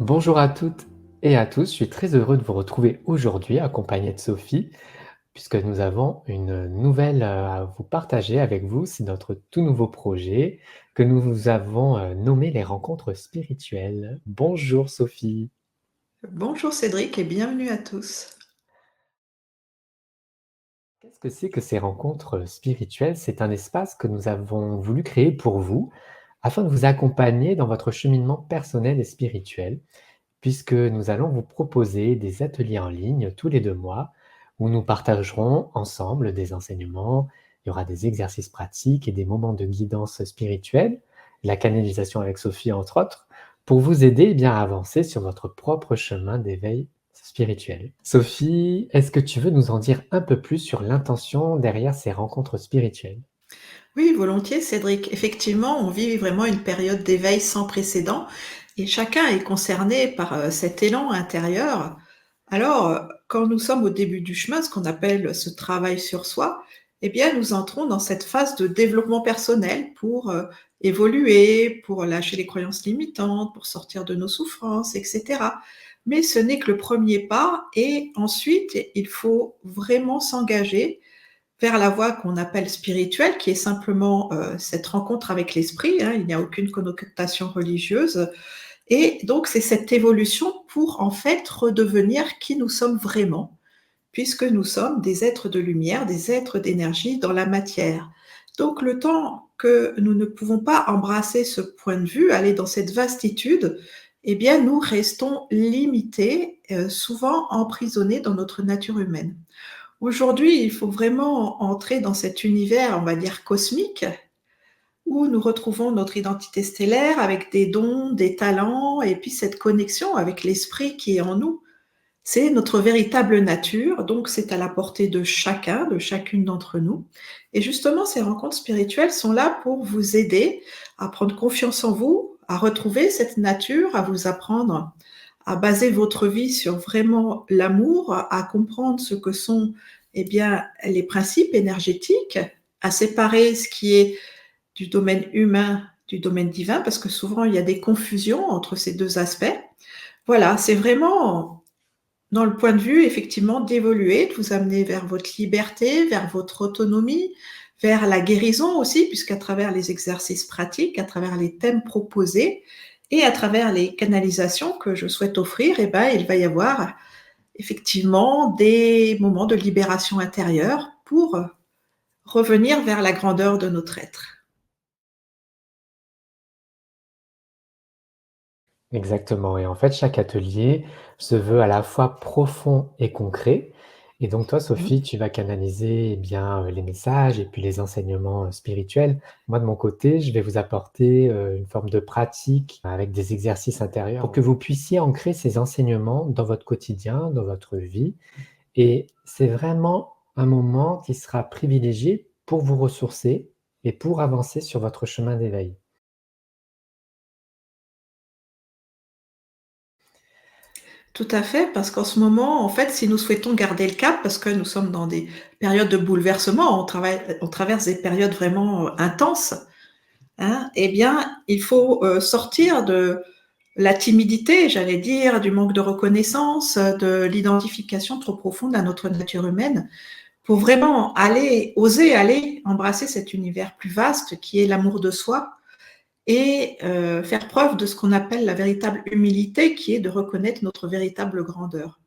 Bonjour à toutes et à tous, je suis très heureux de vous retrouver aujourd'hui accompagné de Sophie, puisque nous avons une nouvelle à vous partager avec vous. C'est notre tout nouveau projet que nous avons nommé les rencontres spirituelles. Bonjour Sophie. Bonjour Cédric et bienvenue à tous. Qu'est-ce que c'est que ces rencontres spirituelles? C'est un espace que nous avons voulu créer pour vous, afin de vous accompagner dans votre cheminement personnel et spirituel. Puisque nous allons vous proposer des ateliers en ligne tous les 2 mois où nous partagerons ensemble des enseignements. Il y aura des exercices pratiques et des moments de guidance spirituelle, la canalisation avec Sophie entre autres, pour vous aider, bien, à avancer sur votre propre chemin d'éveil spirituel. Sophie, est-ce que tu veux nous en dire un peu plus sur l'intention derrière ces rencontres spirituelles? Oui, volontiers Cédric. Effectivement, on vit vraiment une période d'éveil sans précédent et chacun est concerné par cet élan intérieur. Alors, quand nous sommes au début du chemin, ce qu'on appelle ce travail sur soi, eh bien, nous entrons dans cette phase de développement personnel pour évoluer, pour lâcher les croyances limitantes, pour sortir de nos souffrances, etc. Mais ce n'est que le premier pas et ensuite, il faut vraiment s'engager vers la voie qu'on appelle spirituelle, qui est simplement cette rencontre avec l'esprit, hein, il n'y a aucune connotation religieuse. Et donc, c'est cette évolution pour en fait redevenir qui nous sommes vraiment, puisque nous sommes des êtres de lumière, des êtres d'énergie dans la matière. Donc, le temps que nous ne pouvons pas embrasser ce point de vue, aller dans cette vastitude, eh bien, nous restons limités, souvent emprisonnés dans notre nature humaine. Aujourd'hui, il faut vraiment entrer dans cet univers, on va dire cosmique, où nous retrouvons notre identité stellaire avec des dons, des talents et puis cette connexion avec l'esprit qui est en nous. C'est notre véritable nature, donc c'est à la portée de chacun, de chacune d'entre nous. Et justement, ces rencontres spirituelles sont là pour vous aider à prendre confiance en vous, à retrouver cette nature, à vous apprendre à baser votre vie sur vraiment l'amour, à comprendre ce que sont eh bien, les principes énergétiques, à séparer ce qui est du domaine humain du domaine divin, parce que souvent il y a des confusions entre ces deux aspects. Voilà, c'est vraiment dans le point de vue, effectivement, d'évoluer, de vous amener vers votre liberté, vers votre autonomie, vers la guérison aussi, puisqu'à travers les exercices pratiques, à travers les thèmes proposés et à travers les canalisations que je souhaite offrir, eh ben, il va y avoir effectivement des moments de libération intérieure pour revenir vers la grandeur de notre être. Exactement, et en fait, chaque atelier se veut à la fois profond et concret. Et donc toi, Mmh. Sophie, tu vas canaliser, eh bien, les messages et puis les enseignements, spirituels. Moi, de mon côté, je vais vous apporter, une forme de pratique avec des exercices intérieurs pour que vous puissiez ancrer ces enseignements dans votre quotidien, dans votre vie. Et c'est vraiment un moment qui sera privilégié pour vous ressourcer et pour avancer sur votre chemin d'éveil. Tout à fait, parce qu'en ce moment, en fait, si nous souhaitons garder le cap, parce que nous sommes dans des périodes de bouleversement, on traverse des périodes vraiment intenses, hein, eh bien, il faut sortir de la timidité, j'allais dire, du manque de reconnaissance, de l'identification trop profonde à notre nature humaine, pour vraiment aller, oser aller embrasser cet univers plus vaste qui est l'amour de soi et faire preuve de ce qu'on appelle la véritable humilité, qui est de reconnaître notre véritable grandeur.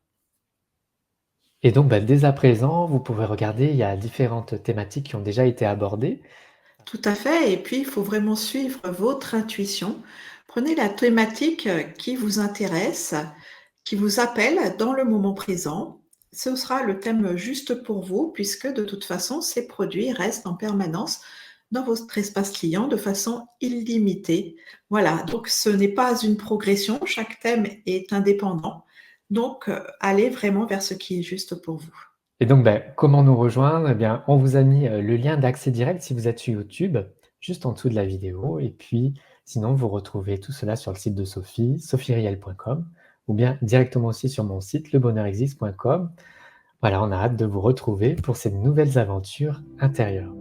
Et donc, bah, dès à présent, vous pouvez regarder, il y a différentes thématiques qui ont déjà été abordées. Tout à fait, et puis il faut vraiment suivre votre intuition. Prenez la thématique qui vous intéresse, qui vous appelle dans le moment présent. Ce sera le thème juste pour vous, puisque de toute façon, ces produits restent en permanence dans votre espace client de façon illimitée. Voilà, donc ce n'est pas une progression, chaque thème est indépendant. Donc, allez vraiment vers ce qui est juste pour vous. Et donc, bah, comment nous rejoindre? Eh bien, on vous a mis, le lien d'accès direct si vous êtes sur YouTube, juste en dessous de la vidéo. Et puis, sinon, vous retrouvez tout cela sur le site de Sophie, sophieriel.com, ou bien directement aussi sur mon site, lebonheurexiste.com. Voilà, on a hâte de vous retrouver pour ces nouvelles aventures intérieures.